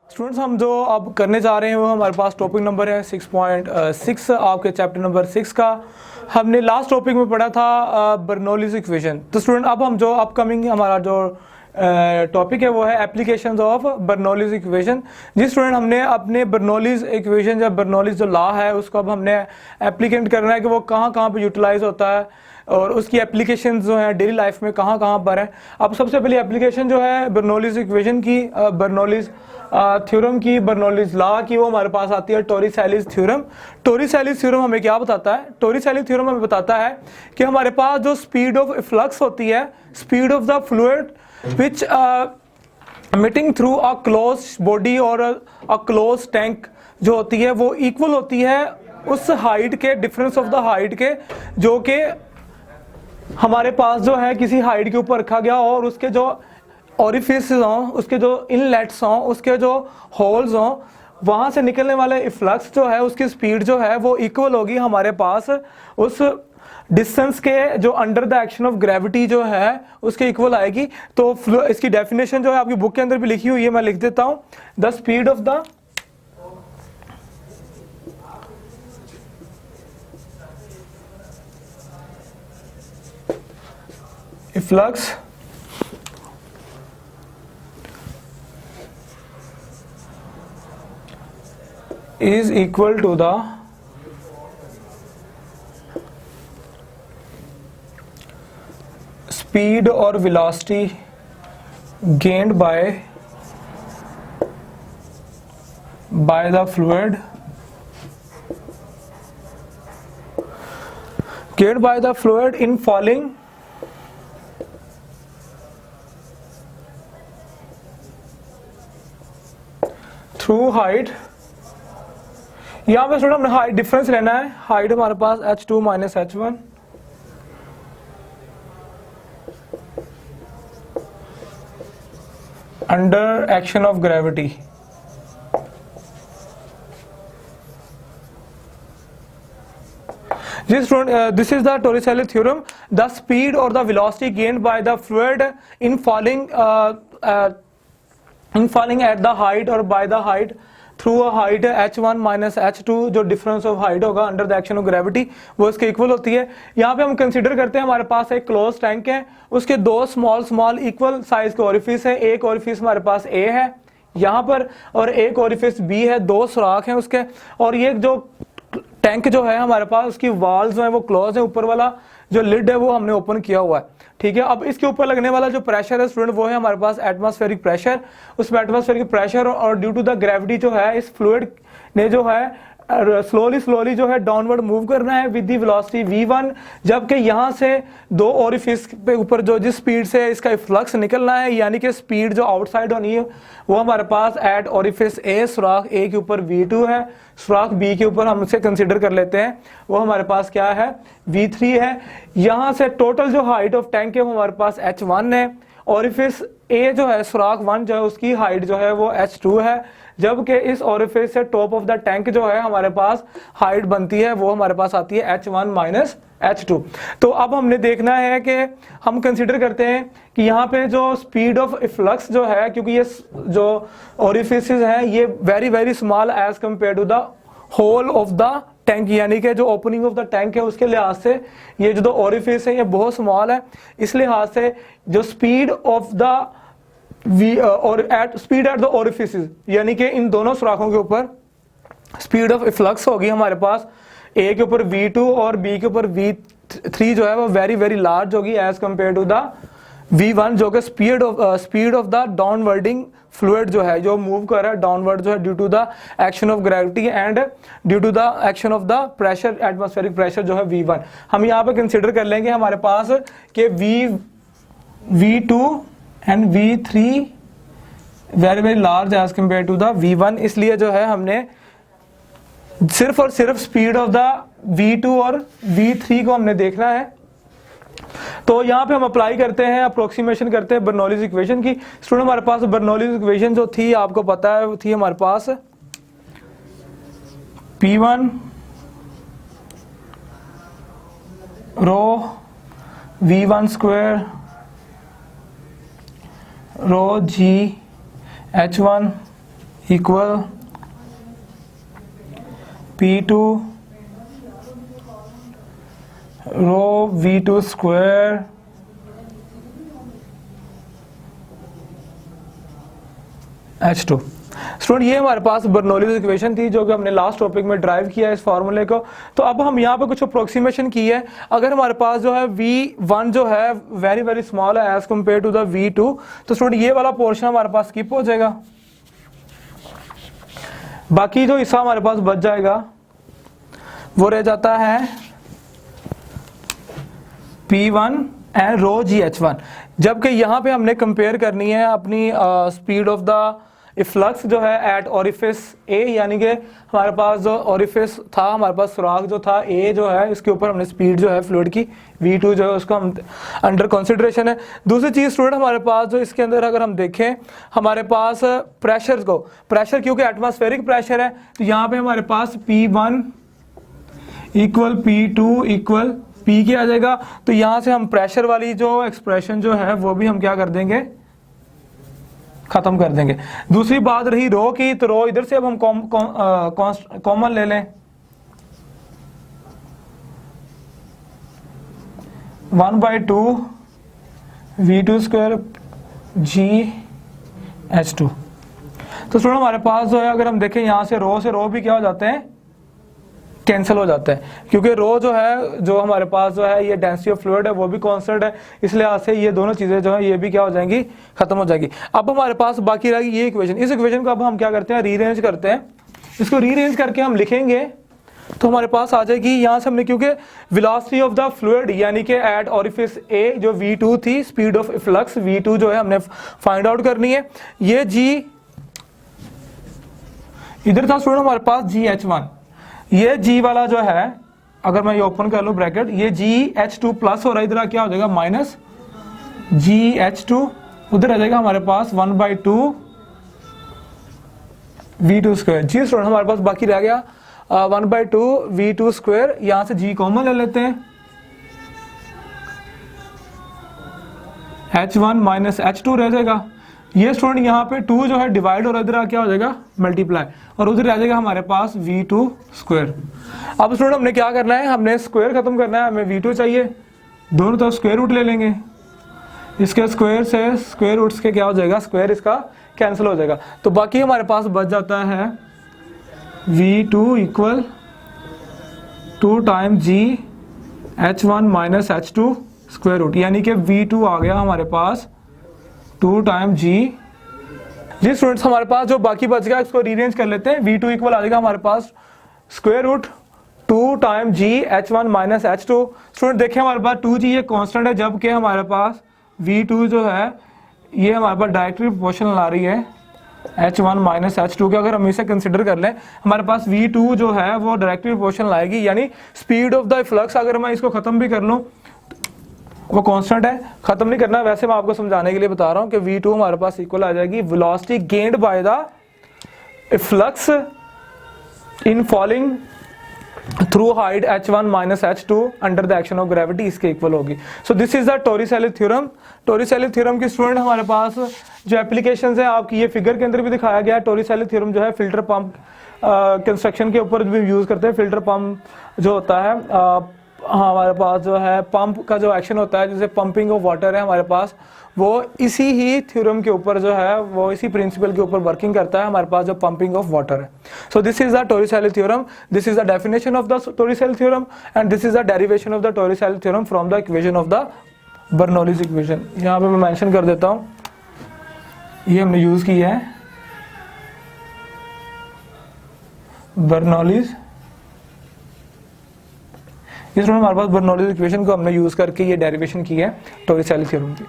Students हम जो अब करने जा रहे हैं वो हमारे पास टॉपिक नंबर है 6.6 आपके चैप्टर नंबर 6 का। हमने लास्ट टॉपिक में पढ़ा था बर्नौलीज इक्वेशन। तो स्टूडेंट अब हम जो अपकमिंग हमारा जो टॉपिक है वो है एप्लीकेशंस ऑफ बर्नौलीज इक्वेशन। जी स्टूडेंट, हमने अपने बर्नौलीज इक्वेशन या बर्नौलीज जो लॉ है उसको अब हमने एप्लीकेट करना है कि वो कहाँ कहाँ पर यूटिलाइज होता है और उसकी एप्लीकेशन जो है डेली लाइफ में कहाँ कहाँ पर है। अब सबसे पहली एप्लीकेशन जो है बर्नौलीज इक्वेशन की, बर्नौलीज थ्योरम की, बर्नौलीज लॉ की, वो हमारे पास आती है टोरिसेलीज थ्योरम। टोरिसेलीज थ्योरम हमें क्या बताता है? टोरिसेलीज थ्योरम हमें बताता है कि हमारे पास जो स्पीड ऑफ फ्लक्स होती है, speed of the fluid which emitting through a close body और अ क्लोज टैंक जो होती है वो इक्वल होती है उस हाइट के, डिफरेंस ऑफ द हाइट के, जो कि हमारे पास जो है किसी हाइट के ऊपर रखा गया और उसके जो ओरिफिस हों, उसके जो इनलेट्स हों, उसके जो होल्स हों, वहाँ से निकलने वाले फ्लक्स जो है उसकी स्पीड जो है वो इक्वल होगी हमारे पास उस डिस्टेंस के जो under the action of gravity जो है उसके इक्वल आएगी। तो इसकी डेफिनेशन जो है आपकी बुक के अंदर भी लिखी हुई है, मैं लिख देता हूँ। The speed of the flux is equal to the speed or velocity gained by the fluid in falling through height। यहाँ पे स्टूडेंट हमने हाइट डिफरेंस लेना है। हाइट हमारे पास h2 minus h1 under action of gravity. जी student, this is the Torricelli theorem. The speed और the velocity gained by the fluid in falling at the height और by the height through a height h1 minus h2, जो difference of height होगा under the action of gravity वो इसके equal होती है। यहाँ पे हम कंसीडर करते हैं हमारे पास एक क्लोज टैंक है, उसके दो स्मॉल इक्वल साइज के ओरिफिस है। एक ओरिफिस हमारे पास A है यहाँ पर और एक ओरिफिस B है, दो सुराख हैं उसके। और ये जो टैंक जो है हमारे पास उसकी वॉल्स जो है वो क्लोज है, ऊपर वाला जो लिड है वो हमने ओपन किया हुआ है। ठीक है, अब इसके ऊपर लगने वाला जो प्रेशर है स्टूडेंट वो है हमारे पास एटमॉस्फेरिक प्रेशर। उसमें एटमॉस्फेरिक प्रेशर और ड्यू टू द ग्रेविटी जो है इस फ्लूइड ने जो है स्लोली जो है डाउनवर्ड मूव करना है विद द वेलोसिटी v1, जबकि यहाँ से दो ओरिफिस पे ऊपर जो जिस स्पीड से इसका फ्लक्स निकलना है, यानी कि स्पीड जो आउटसाइड होनी है वो हमारे पास एट ओरिफिस A, सुराख A के ऊपर v2 है, सुराख B के ऊपर हम उसे कंसिडर कर लेते हैं वो हमारे पास क्या है v3 है। यहाँ से टोटल जो हाइट ऑफ टैंक है वो हमारे पास h1 है। ओरिफिस A जो है सुराख 1 जो है उसकी हाइट जो है वो h2 है, जबकि इस ओरिफिस से टॉप ऑफ द टैंक जो है हमारे पास हाइट बनती है वो हमारे पास आती है h1 माइनस h2। तो अब हमने देखना है कि हम कंसीडर करते हैं कि यहाँ पे जो स्पीड ऑफ फ्लक्स जो है, क्योंकि ये जो ओरिफिस हैं ये very small as compared to the whole of the tank, यानी कि जो ओपनिंग ऑफ द टैंक है उसके लिहाज से ये जो ओरिफिस है ये बहुत स्मॉल है। इस लिहाज से जो स्पीड ऑफ द और at speed at the orifices, यानी कि इन दोनों सुराखों के ऊपर स्पीड ऑफ फ्लक्स होगी हमारे पास A के ऊपर v2 और B के ऊपर v3 जो है वो वेरी लार्ज होगी as compared to the v1, जो कि speed of the downwarding fluid जो है जो मूव कर रहा है डाउनवर्ड जो है due to the action of gravity and due to the action of the pressure, atmospheric pressure जो है v1। हम यहाँ पे कंसिडर कर लेंगे हमारे पास कि v2 and v3 very large as compared to the v1, इसलिए जो है हमने सिर्फ और सिर्फ स्पीड ऑफ द v2 और v3 को हमने देखना है। तो यहाँ पे हम अप्लाई करते हैं, अप्रोक्सीमेशन करते हैं बर्नौलीज इक्वेशन की। स्टूडेंट हमारे पास बर्नौलीज इक्वेशन जो थी आपको पता है वो थी हमारे पास P1 रो v1 square rho g h1 equal P2 रो V2 स्क्वायर H2। स्टूडेंट ये हमारे पास बर्नौलीज इक्वेशन थी जो कि हमने लास्ट टॉपिक में ड्राइव किया है इस फार्मूले को। तो अब हम यहाँ पे कुछ अप्रोक्सीमेशन की है। अगर हमारे पास जो है V1 जो है वेरी वेरी स्मॉल है as compare to the V2, तो स्टूडेंट ये वाला पोर्शन हमारे पास स्किप हो जाएगा, बाकी जो हिस्सा हमारे पास बच जाएगा वो रह जाता है P1 एंड रो GH1। जबकि यहाँ पे हमने कंपेयर करनी है अपनी स्पीड ऑफ द फ्लक्स जो है एट ओरिफिस ए, यानी कि हमारे पास जो ओरिफिस था, हमारे पास सुराख जो था ए जो है, इसके ऊपर हमने स्पीड जो है फ्लूइड की V2 जो है उसको हम अंडर कंसिडरेशन है। दूसरी चीज स्टूडेंट हमारे पास जो इसके अंदर अगर हम देखें हमारे पास प्रेशर को, प्रेशर क्योंकि एटमॉस्फेरिक प्रेशर है, तो यहाँ पे हमारे पास P1 equal P2 equal P के आ जाएगा। तो यहाँ से हम प्रेशर वाली जो एक्सप्रेशन जो है वो भी हम क्या कर देंगे, खत्म कर देंगे। दूसरी बात रही रो की, तो रो इधर से अब हम कॉमन ले लें, 1/2 V2 स्क्वायर GH2। तो स्टूडेंट हमारे पास जो है अगर हम देखें यहाँ से रो भी क्या हो जाते हैं, कैंसिल हो जाता है, क्योंकि रो जो है जो हमारे पास जो है ये डेंसिटी ऑफ फ्लूइड है वो भी कांस्टेंट है, इसलिए आज से ये दोनों चीजें जो है ये भी क्या हो जाएंगी, खत्म हो जाएगी। अब हमारे पास बाकी रहेगी ये इक्वेशन। इस इक्वेशन को अब हम क्या करते हैं, रीअरेंज करते हैं। इसको रीअरेंज करके हम लिखेंगे तो हमारे पास आ जाएगी, यहाँ से हमने क्योंकि वेलोसिटी ऑफ द फ्लूइड यानी कि एट ओरिफिस ए जो V2 थी, स्पीड ऑफ फ्लक्स V2 जो है हमने फाइंड आउट करनी है। ये G इधर था स्टूडेंट हमारे पास GH1, ये G वाला जो है अगर मैं ये ओपन कर लूं ब्रैकेट, ये GH2 प्लस हो रहा है, इधर क्या हो जाएगा माइनस GH2, उधर आ जाएगा हमारे पास 1/2 V2 स्क्वायर। जी स्टूडेंट हमारे पास बाकी रह गया 1/2 V2 स्क्वायर, यहां से G कॉमन ले लेते हैं, H1 माइनस H2 रह जाएगा। ये स्टूडेंट यहाँ पे 2 जो है डिवाइड और इधर क्या हो जाएगा मल्टीप्लाई, और उधर आ जाएगा हमारे पास V2 स्क्वायर। अब स्टूडेंट हमने क्या करना है, हमने स्क्वायर खत्म करना है, हमें V2 चाहिए, दोनों तरफ स्क्वायर रूट ले लेंगे, इसके स्क्वायर से स्क्वायर रूट्स के क्या हो जाएगा, स्क्वायर इसका कैंसिल हो जाएगा। तो बाकी हमारे पास बच जाता है V2 equal 2 time GH1 minus H2 square root, यानी कि V2 आ गया हमारे पास 2 टाइम G। जी स्टूडेंट्स हमारे पास जो बाकी बच गया इसको रीअरेंज कर लेते हैं। V2 इक्वल आ जाएगा हमारे पास square root 2 time GH1 minus H2। Student देखिए हमारे पास 2G ये कांस्टेंट है, जबकि हमारे पास V2 जो है ये हमारे पास डायरेक्टली प्रोपोर्शनल आ रही है H1 माइनस H2 के। अगर हम इसे कंसिडर कर लें हमारे पास V2 जो है वो डायरेक्टली प्रोपोर्शनल आएगी, यानी स्पीड ऑफ द फ्लक्स अगर मैं इसको खत्म भी कर लूँ वो कांस्टेंट है, खत्म नहीं करना, वैसे मैं आपको समझाने के लिए बता रहा हूं कि V2 हमारे पास इक्वल आ जाएगी velocity gained by the flux in falling through height H1 minus H2 under the action of gravity, इसके इक्वल होगी। So this is the Torricelli theorem. Torricelli theorem की स्टूडेंट हमारे पास जो एप्लीकेशंस है आपकी ये फिगर के अंदर भी दिखाया गया है। टोरिसेली थ्योरम जो है फिल्टर पंप कंस्ट्रक्शन के ऊपर भी यूज करते हैं। फिल्टर पंप जो होता है हमारे पास जो है पंप का जो एक्शन होता है, जैसे पंपिंग ऑफ वाटर है हमारे पास, वो इसी ही थ्योरम के ऊपर जो है वो इसी प्रिंसिपल के ऊपर वर्किंग करता है हमारे पास जो पंपिंग ऑफ वाटर है। So this is the Torricelli theorem, this is the definition of the Torricelli theorem and this is the derivation of the Torricelli theorem from the equation of the Bernoulli's equation. यहाँ पे मैं mention कर देता हूँ, ये हमने use की है बर्नौलीज, इसमें हमारे पास बर्नौलीज इक्वेशन को हमने यूज करके ये डेरिवेशन की है टोरिसेली थ्योरम की।